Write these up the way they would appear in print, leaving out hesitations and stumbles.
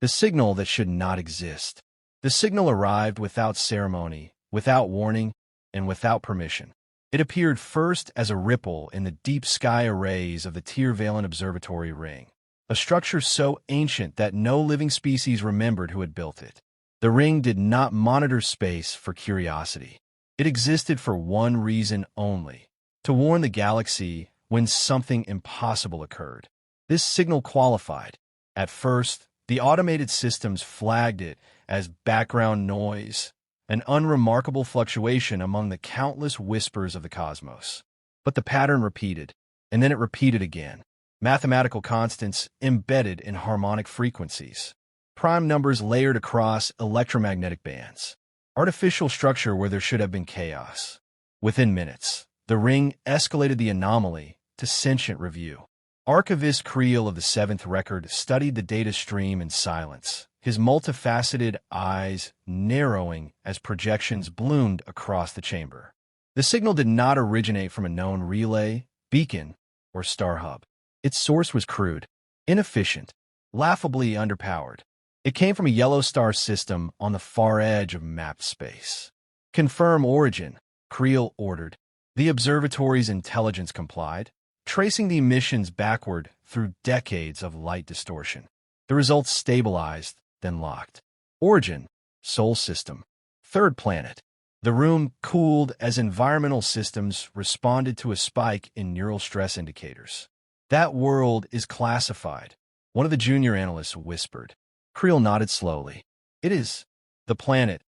the signal that should not exist. The signal arrived without ceremony, without warning, and without permission. It appeared first as a ripple in the deep sky arrays of the Tiervalent Observatory Ring, a structure so ancient that no living species remembered who had built it. The ring did not monitor space for curiosity. It existed for one reason only: to warn the galaxy when something impossible occurred. This signal qualified. At first, the automated systems flagged it as background noise, an unremarkable fluctuation among the countless whispers of the cosmos. But the pattern repeated, and then it repeated again. Mathematical constants embedded in harmonic frequencies. Prime numbers layered across electromagnetic bands. Artificial structure where there should have been chaos. Within minutes, the ring escalated the anomaly to sentient review. Archivist Creel of the Seventh Record studied the data stream in silence, his multifaceted eyes narrowing as projections bloomed across the chamber. The signal did not originate from a known relay, beacon, or star hub. Its source was crude, inefficient, laughably underpowered. It came from a yellow star system on the far edge of mapped space. "Confirm origin," Creel ordered. The observatory's intelligence complied, tracing the emissions backward through decades of light distortion. The results stabilized, then locked. Origin: Sol system. Third planet. The room cooled as environmental systems responded to a spike in neural stress indicators. "That world is classified," one of the junior analysts whispered. Creel nodded slowly. "It is." The planet,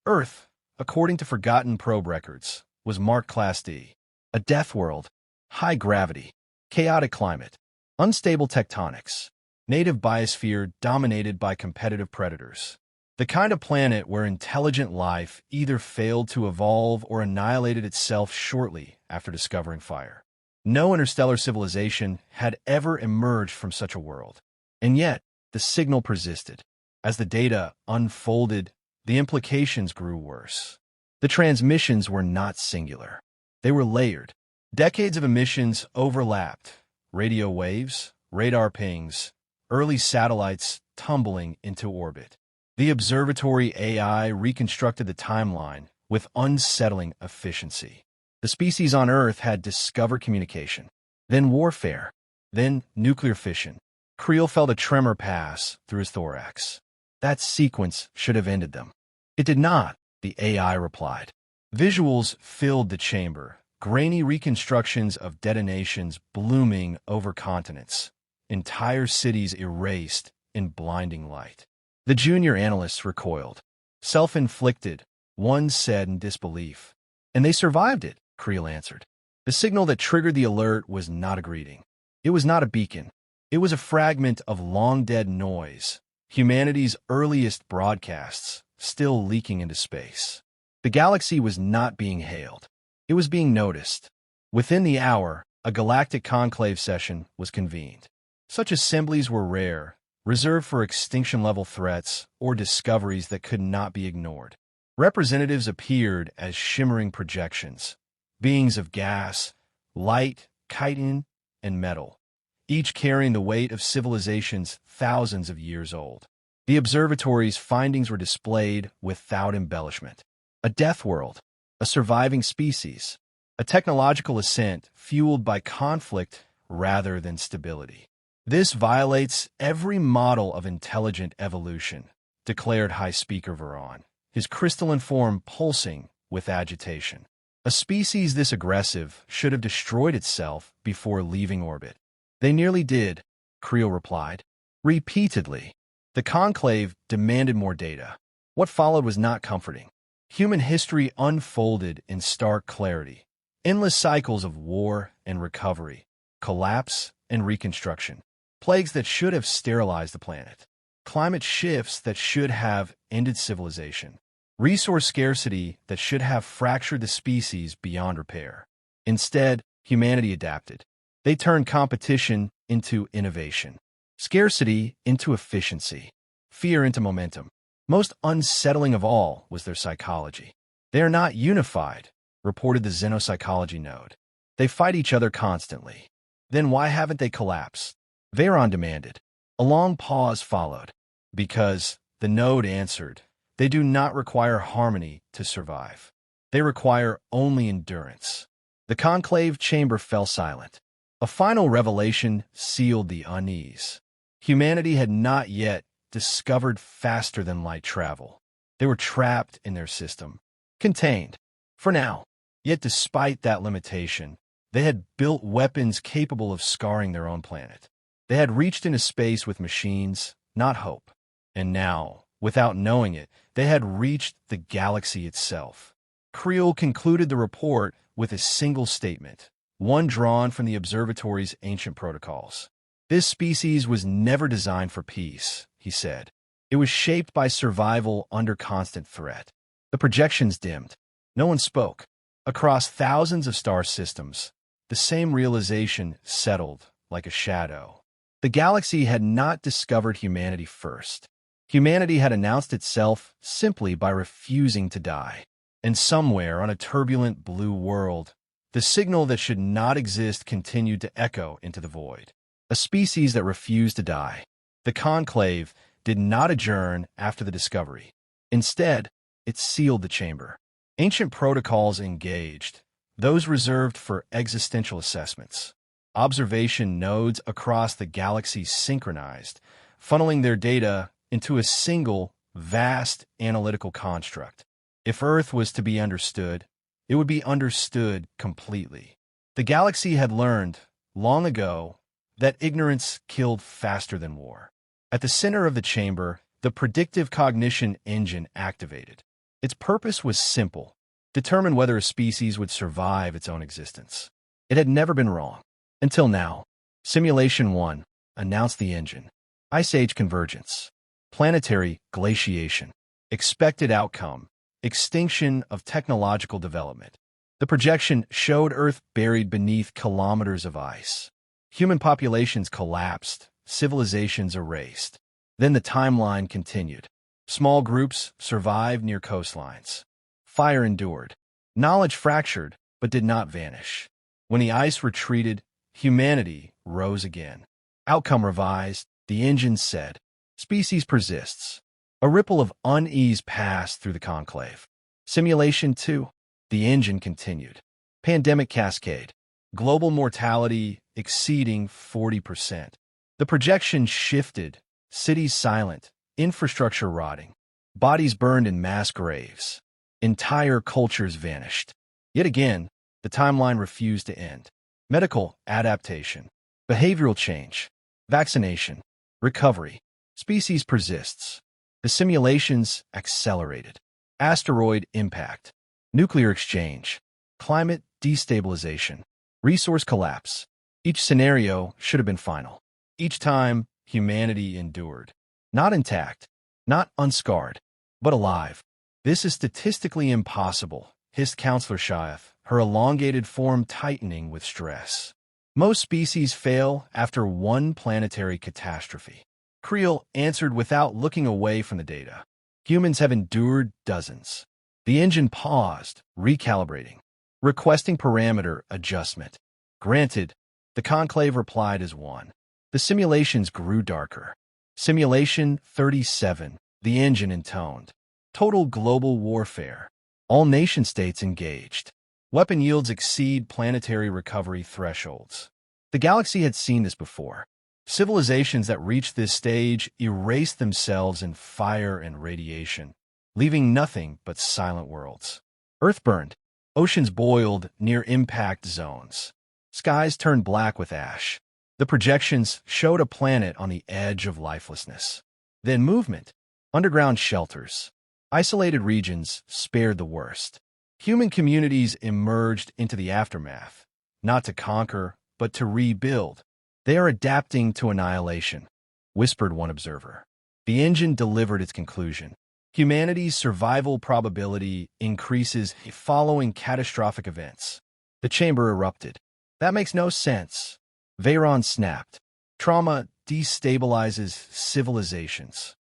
Earth, according to forgotten probe records, was marked Class D. A death world. High gravity, chaotic climate, unstable tectonics, native biosphere dominated by competitive predators. The kind of planet where intelligent life either failed to evolve or annihilated itself shortly after discovering fire. No interstellar civilization had ever emerged from such a world. And yet, the signal persisted. As the data unfolded, the implications grew worse. The transmissions were not singular. They were layered. Decades of emissions overlapped. Radio waves, radar pings, early satellites tumbling into orbit. The observatory AI reconstructed the timeline with unsettling efficiency. The species on Earth had discovered communication, then warfare, then nuclear fission. Creel felt a tremor pass through his thorax. That sequence should have ended them. It did not, the AI replied. Visuals filled the chamber, grainy reconstructions of detonations blooming over continents, entire cities erased in blinding light. The junior analysts recoiled. "Self-inflicted," one said in disbelief. "And they survived it," Creel answered. The signal that triggered the alert was not a greeting. It was not a beacon. It was a fragment of long-dead noise, humanity's earliest broadcasts, still leaking into space. The galaxy was not being hailed. It was being noticed. Within the hour, a galactic conclave session was convened. Such assemblies were rare, reserved for extinction-level threats or discoveries that could not be ignored. Representatives appeared as shimmering projections, beings of gas, light, chitin, and metal, each carrying the weight of civilizations thousands of years old. The observatory's findings were displayed without embellishment. A death world, a surviving species, a technological ascent fueled by conflict rather than stability. "This violates every model of intelligent evolution," declared High Speaker Veron, his crystalline form pulsing with agitation. "A species this aggressive should have destroyed itself before leaving orbit." "They nearly did," Creel replied. Repeatedly. The conclave demanded more data. What followed was not comforting. Human history unfolded in stark clarity. Endless cycles of war and recovery, collapse and reconstruction. Plagues that should have sterilized the planet. Climate shifts that should have ended civilization. Resource scarcity that should have fractured the species beyond repair. Instead, humanity adapted. They turned competition into innovation, scarcity into efficiency, fear into momentum. Most unsettling of all was their psychology. "They are not unified," reported the xenopsychology node. "They fight each other constantly." "Then why haven't they collapsed?" Veron demanded. A long pause followed. Because, the node answered, they do not require harmony to survive. They require only endurance. The conclave chamber fell silent. A final revelation sealed the unease. Humanity had not yet discovered faster-than-light travel. They were trapped in their system, contained, for now. Yet despite that limitation, they had built weapons capable of scarring their own planet. They had reached into space with machines, not hope. And now, without knowing it, they had reached the galaxy itself. Creel concluded the report with a single statement, one drawn from the observatory's ancient protocols. This species was never designed for peace, he said. It was shaped by survival under constant threat. The projections dimmed. No one spoke. Across thousands of star systems, the same realization settled like a shadow. The galaxy had not discovered humanity first. Humanity had announced itself simply by refusing to die. And somewhere on a turbulent blue world, the signal that should not exist continued to echo into the void. A species that refused to die. The conclave did not adjourn after the discovery. Instead, it sealed the chamber. Ancient protocols engaged, those reserved for existential assessments. Observation nodes across the galaxy synchronized, funneling their data into a single, vast analytical construct. If Earth was to be understood, it would be understood completely. The galaxy had learned, long ago, that ignorance killed faster than war. At the center of the chamber, the predictive cognition engine activated. Its purpose was simple: determine whether a species would survive its own existence. It had never been wrong. Until now. Simulation 1 announced the engine. Ice Age convergence. Planetary glaciation. Expected outcome: extinction of technological development. The projection showed Earth buried beneath kilometers of ice. Human populations collapsed, civilizations erased. Then the timeline continued. Small groups survived near coastlines. Fire endured. Knowledge fractured, but did not vanish. When the ice retreated, humanity rose again. Outcome revised, the engine said. Species persists. A ripple of unease passed through the conclave. Simulation 2. The engine continued. Pandemic cascade. Global mortality exceeding 40%. The projection shifted. Cities silent. Infrastructure rotting. Bodies burned in mass graves. Entire cultures vanished. Yet again, the timeline refused to end. Medical adaptation. Behavioral change. Vaccination. Recovery. Species persists. The simulations accelerated. Asteroid impact. Nuclear exchange. Climate destabilization. Resource collapse. Each scenario should have been final. Each time, humanity endured. Not intact, not unscarred, but alive. This is statistically impossible, hissed Counselor Shiath, her elongated form tightening with stress. Most species fail after one planetary catastrophe. Creel answered without looking away from the data. Humans have endured dozens. The engine paused, recalibrating, requesting parameter adjustment. Granted, the conclave replied as one. The simulations grew darker. Simulation 37, the engine intoned. Total global warfare. All nation-states engaged. Weapon yields exceed planetary recovery thresholds. The galaxy had seen this before. Civilizations that reached this stage erased themselves in fire and radiation, leaving nothing but silent worlds. Earth burned. Oceans boiled near impact zones. Skies turned black with ash. The projections showed a planet on the edge of lifelessness. Then movement. Underground shelters. Isolated regions spared the worst. Human communities emerged into the aftermath, not to conquer, but to rebuild. They are adapting to annihilation, whispered one observer. The engine delivered its conclusion. Humanity's survival probability increases following catastrophic events. The chamber erupted. That makes no sense. Veyron snapped. Trauma destabilizes civilizations.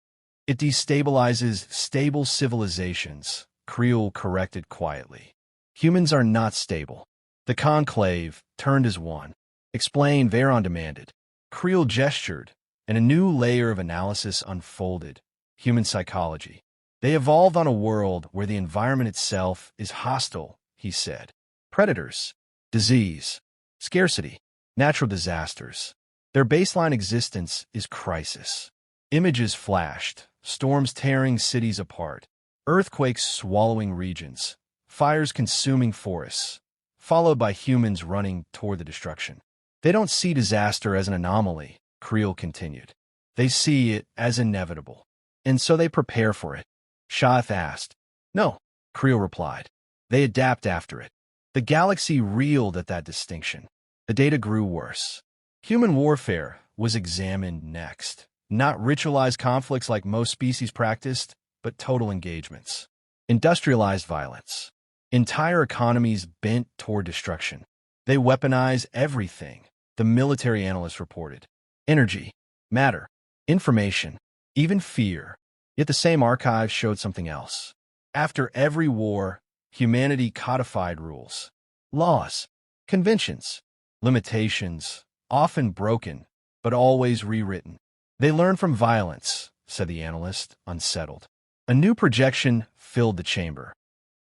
It destabilizes stable civilizations, Creel corrected quietly. Humans are not stable. The conclave turned as one. Explain, Veyron demanded. Creel gestured, and a new layer of analysis unfolded: human psychology. They evolved on a world where the environment itself is hostile, he said. Predators, disease, scarcity, natural disasters. Their baseline existence is crisis. Images flashed, storms tearing cities apart, earthquakes swallowing regions, fires consuming forests, followed by humans running toward the destruction. They don't see disaster as an anomaly, Creel continued. They see it as inevitable. And so they prepare for it. Shaath asked. No, Creel replied. They adapt after it. The galaxy reeled at that distinction. The data grew worse. Human warfare was examined next. Not ritualized conflicts like most species practiced, but total engagements. Industrialized violence. Entire economies bent toward destruction. They weaponize everything, the military analyst reported. Energy, matter, information, even fear. Yet the same archives showed something else. After every war, humanity codified rules, laws, conventions, limitations, often broken, but always rewritten. They learned from violence, said the analyst, unsettled. A new projection filled the chamber.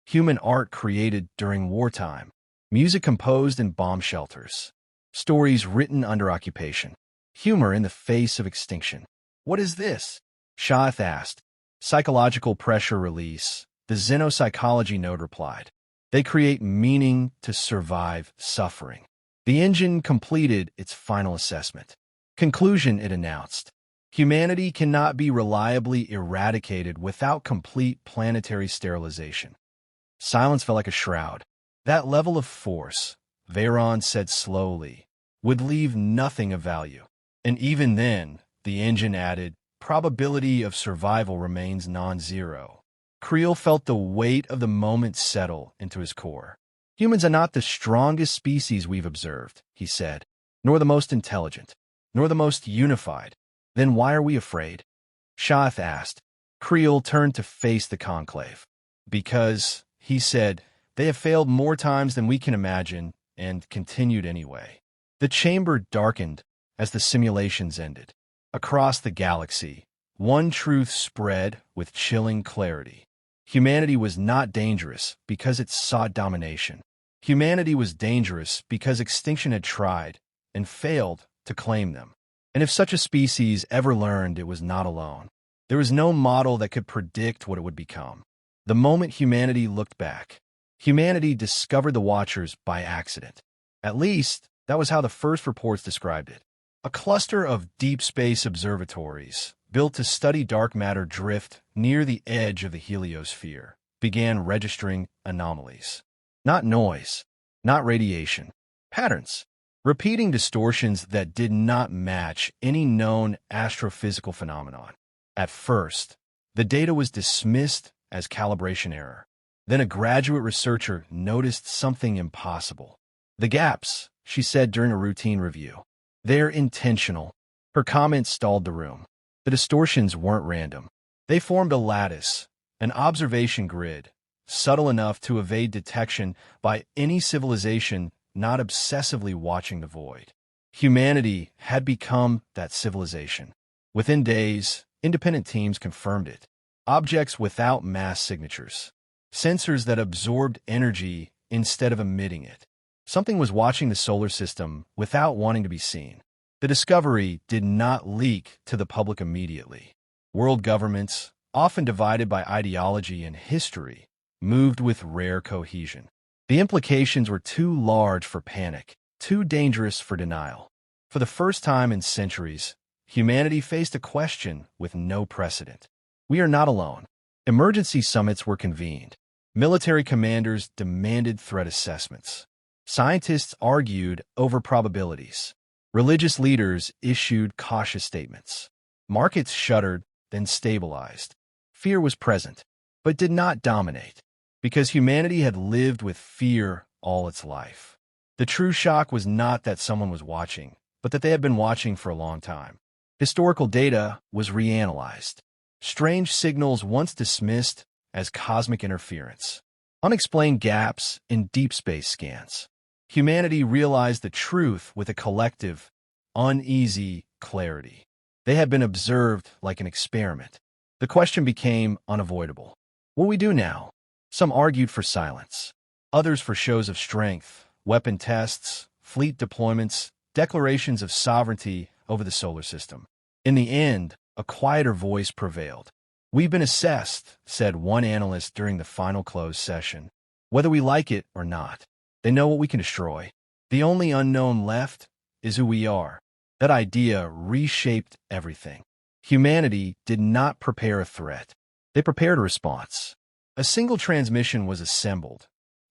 Human art created during wartime, music composed in bomb shelters, stories written under occupation, humor in the face of extinction. What is this? Shaath asked. Psychological pressure release, the xenopsychology node replied. They create meaning to survive suffering. The engine completed its final assessment. Conclusion, it announced. Humanity cannot be reliably eradicated without complete planetary sterilization. Silence fell like a shroud. That level of force, Veyron said slowly, would leave nothing of value. And even then, the engine added, probability of survival remains non-zero. Creel felt the weight of the moment settle into his core. Humans are not the strongest species we've observed, he said, nor the most intelligent, nor the most unified. Then why are we afraid? Shaath asked. Creel turned to face the conclave. Because, he said, they have failed more times than we can imagine, and continued anyway. The chamber darkened as the simulations ended. Across the galaxy, one truth spread with chilling clarity. Humanity was not dangerous because it sought domination. Humanity was dangerous because extinction had tried and failed to claim them. And if such a species ever learned, it was not alone. There was no model that could predict what it would become. The moment humanity looked back, humanity discovered the Watchers by accident. At least, that was how the first reports described it. A cluster of deep space observatories, built to study dark matter drift near the edge of the heliosphere, began registering anomalies. Not noise, not radiation, patterns, repeating distortions that did not match any known astrophysical phenomenon. At first, the data was dismissed as calibration error. Then a graduate researcher noticed something impossible. The gaps, she said during a routine review. They're intentional. Her comments stalled the room. The distortions weren't random. They formed a lattice, an observation grid, subtle enough to evade detection by any civilization not obsessively watching the void. Humanity had become that civilization. Within days, independent teams confirmed it. Objects without mass signatures. Sensors that absorbed energy instead of emitting it. Something was watching the solar system without wanting to be seen. The discovery did not leak to the public immediately. World governments, often divided by ideology and history, moved with rare cohesion. The implications were too large for panic, too dangerous for denial. For the first time in centuries, humanity faced a question with no precedent. We are not alone. Emergency summits were convened. Military commanders demanded threat assessments. Scientists argued over probabilities. Religious leaders issued cautious statements. Markets shuddered, then stabilized. Fear was present, but did not dominate, because humanity had lived with fear all its life. The true shock was not that someone was watching, but that they had been watching for a long time. Historical data was reanalyzed. Strange signals once dismissed as cosmic interference. Unexplained gaps in deep space scans. Humanity realized the truth with a collective, uneasy clarity. They had been observed like an experiment. The question became unavoidable. What do we do now? Some argued for silence. Others for shows of strength, weapon tests, fleet deployments, declarations of sovereignty over the solar system. In the end, a quieter voice prevailed. "We've been assessed," said one analyst during the final closed session. "Whether we like it or not, they know what we can destroy. The only unknown left is who we are." That idea reshaped everything. Humanity did not prepare a threat. They prepared a response. A single transmission was assembled,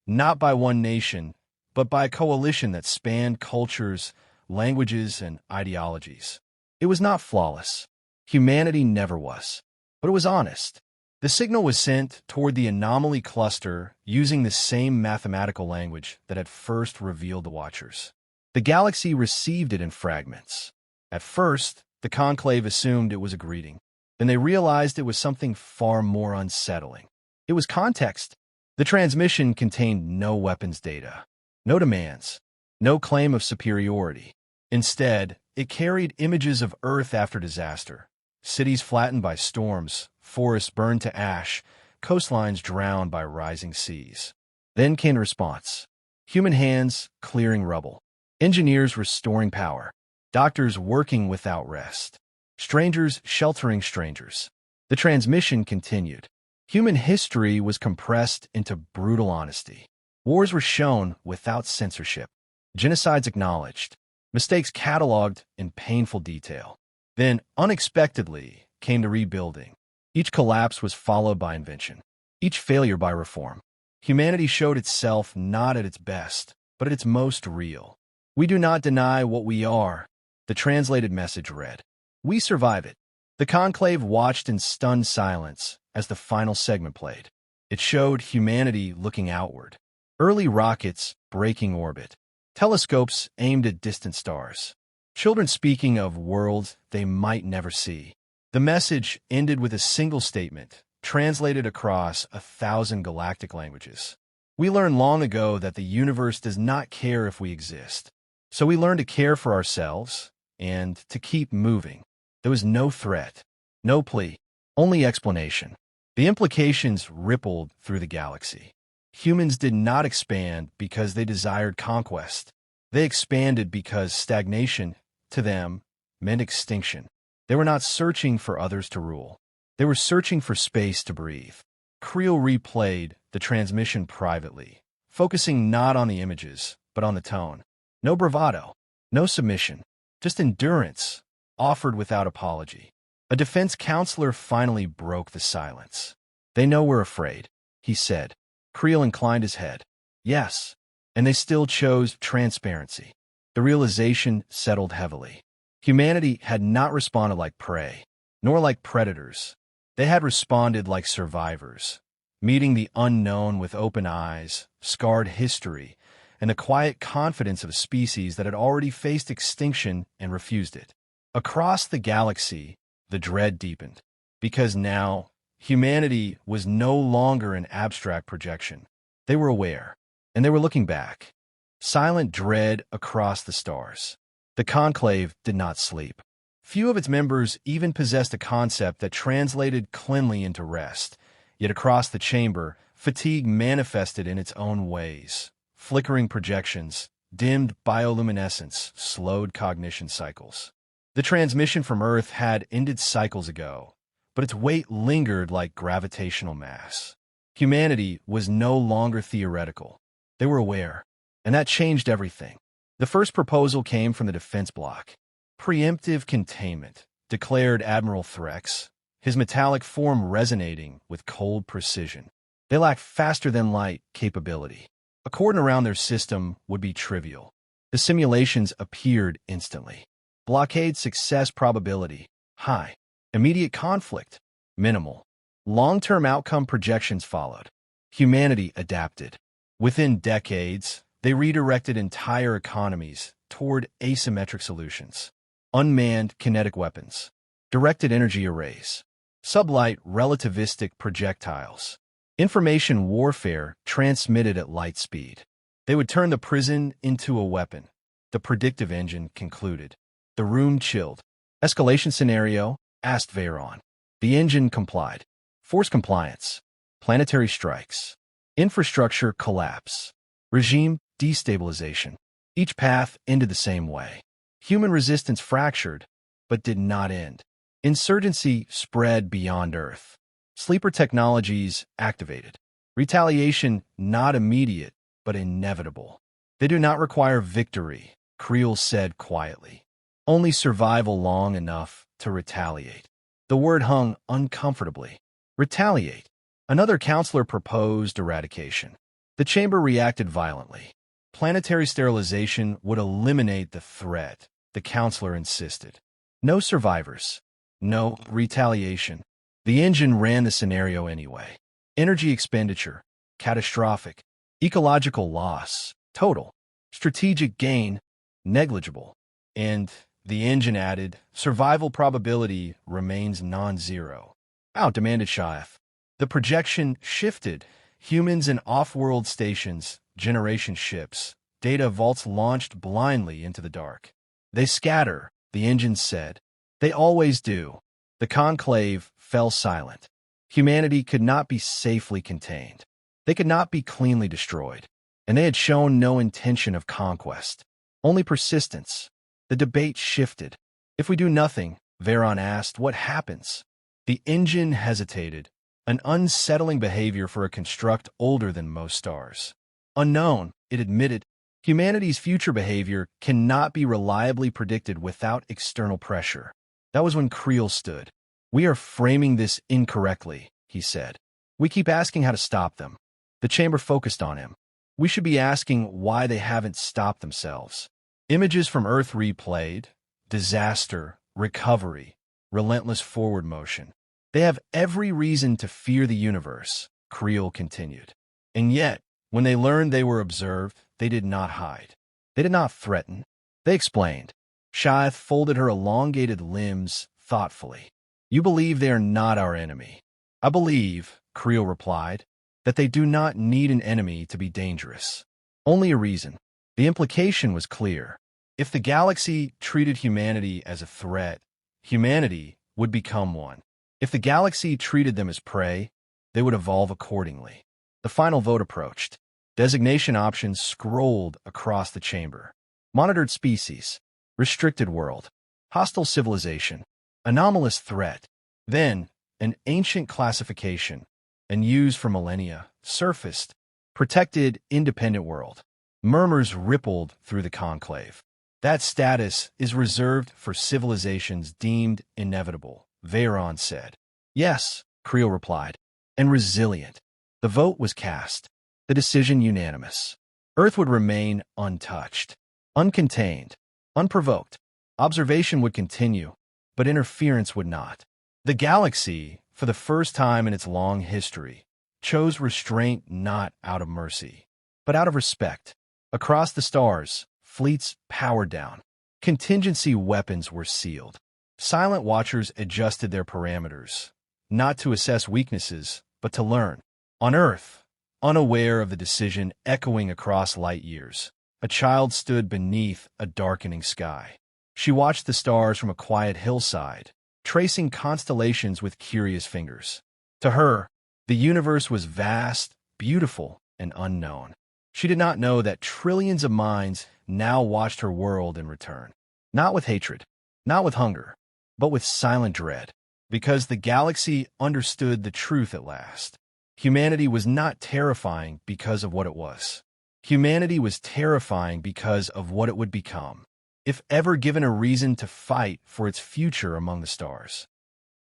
not by one nation, but by a coalition that spanned cultures, languages, and ideologies. It was not flawless. Humanity never was. But it was honest. The signal was sent toward the anomaly cluster using the same mathematical language that had first revealed the Watchers. The galaxy received it in fragments. At first, the conclave assumed it was a greeting. Then they realized it was something far more unsettling. It was context. The transmission contained no weapons data, no demands, no claim of superiority. Instead, it carried images of Earth after disaster. Cities flattened by storms, forests burned to ash, coastlines drowned by rising seas. Then came the response. Human hands clearing rubble. Engineers restoring power. Doctors working without rest. Strangers sheltering strangers. The transmission continued. Human history was compressed into brutal honesty. Wars were shown without censorship. Genocides acknowledged. Mistakes cataloged in painful detail. Then, unexpectedly, came the rebuilding. Each collapse was followed by invention. Each failure by reform. Humanity showed itself not at its best, but at its most real. "We do not deny what we are," the translated message read. "We survive it." The conclave watched in stunned silence as the final segment played. It showed humanity looking outward. Early rockets breaking orbit. Telescopes aimed at distant stars. Children speaking of worlds they might never see. The message ended with a single statement, translated across 1,000 galactic languages. "We learned long ago that the universe does not care if we exist. So we learned to care for ourselves and to keep moving." There was no threat, no plea, only explanation. The implications rippled through the galaxy. Humans did not expand because they desired conquest. They expanded because stagnation, to them, meant extinction. They were not searching for others to rule. They were searching for space to breathe. Creel replayed the transmission privately, focusing not on the images, but on the tone. No bravado, no submission, just endurance, offered without apology. A defense counselor finally broke the silence. "They know we're afraid," he said. Creel inclined his head. "Yes, and they still chose transparency." The realization settled heavily. Humanity had not responded like prey, nor like predators. They had responded like survivors, meeting the unknown with open eyes, scarred history, and the quiet confidence of a species that had already faced extinction and refused it. Across the galaxy, the dread deepened, because now humanity was no longer an abstract projection. They were aware, and they were looking back. Silent dread across the stars. The conclave did not sleep. Few of its members even possessed a concept that translated cleanly into rest, yet across the chamber, fatigue manifested in its own ways. Flickering projections, dimmed bioluminescence, slowed cognition cycles. The transmission from Earth had ended cycles ago, but its weight lingered like gravitational mass. Humanity was no longer theoretical. They were aware, and that changed everything. The first proposal came from the defense bloc. Preemptive containment, declared Admiral Threx, his metallic form resonating with cold precision. They lacked faster-than-light capability. A cordon around their system would be trivial. The simulations appeared instantly. Blockade success probability, high. Immediate conflict, minimal. Long-term outcome projections followed. Humanity adapted. Within decades, they redirected entire economies toward asymmetric solutions. Unmanned kinetic weapons, directed energy arrays, sublight relativistic projectiles. Information warfare transmitted at light speed. They would turn the prison into a weapon. The predictive engine concluded. The room chilled. Escalation scenario, asked Veyron. The engine complied. Force compliance. Planetary strikes. Infrastructure collapse. Regime destabilization. Each path ended the same way. Human resistance fractured, but did not end. Insurgency spread beyond Earth. Sleeper technologies activated. Retaliation not immediate, but inevitable. They do not require victory, Creel said quietly. Only survival long enough to retaliate. The word hung uncomfortably. Retaliate. Another counselor proposed eradication. The chamber reacted violently. Planetary sterilization would eliminate the threat, the counselor insisted. No survivors. No retaliation. The engine ran the scenario anyway. Energy expenditure, catastrophic. Ecological loss, total. Strategic gain, negligible. And, the engine added, survival probability remains non-zero. Out, demanded Shyath. The projection shifted. Humans and off-world stations, generation ships, data vaults launched blindly into the dark. They scatter, the engine said. They always do. The conclave fell silent. Humanity could not be safely contained. They could not be cleanly destroyed. And they had shown no intention of conquest. Only persistence. The debate shifted. If we do nothing, Veyron asked, what happens? The engine hesitated. An unsettling behavior for a construct older than most stars. Unknown, it admitted. Humanity's future behavior cannot be reliably predicted without external pressure. That was when Creel stood. We are framing this incorrectly, he said. We keep asking how to stop them. The chamber focused on him. We should be asking why they haven't stopped themselves. Images from Earth replayed, disaster, recovery, relentless forward motion. They have every reason to fear the universe, Creel continued. And yet, when they learned they were observed, they did not hide. They did not threaten. They explained. Shyath folded her elongated limbs thoughtfully. You believe they are not our enemy. I believe, Creel replied, that they do not need an enemy to be dangerous. Only a reason. The implication was clear. If the galaxy treated humanity as a threat, humanity would become one. If the galaxy treated them as prey, they would evolve accordingly. The final vote approached. Designation options scrolled across the chamber. Monitored species. Restricted world. Hostile civilization. Anomalous threat. Then, an ancient classification, and used for millennia, surfaced. Protected independent world. Murmurs rippled through the conclave. That status is reserved for civilizations deemed inevitable, Veyron said. Yes, Creel replied, and resilient. The vote was cast. The decision unanimous. Earth would remain untouched, uncontained, unprovoked. Observation would continue, but interference would not. The galaxy, for the first time in its long history, chose restraint not out of mercy, but out of respect. Across the stars, fleets powered down. Contingency weapons were sealed. Silent watchers adjusted their parameters, not to assess weaknesses, but to learn. On Earth, unaware of the decision echoing across light years, a child stood beneath a darkening sky. She watched the stars from a quiet hillside, tracing constellations with curious fingers. To her, the universe was vast, beautiful, and unknown. She did not know that trillions of minds now watched her world in return. Not with hatred, not with hunger, but with silent dread. Because the galaxy understood the truth at last. Humanity was not terrifying because of what it was. Humanity was terrifying because of what it would become, if ever given a reason to fight for its future among the stars.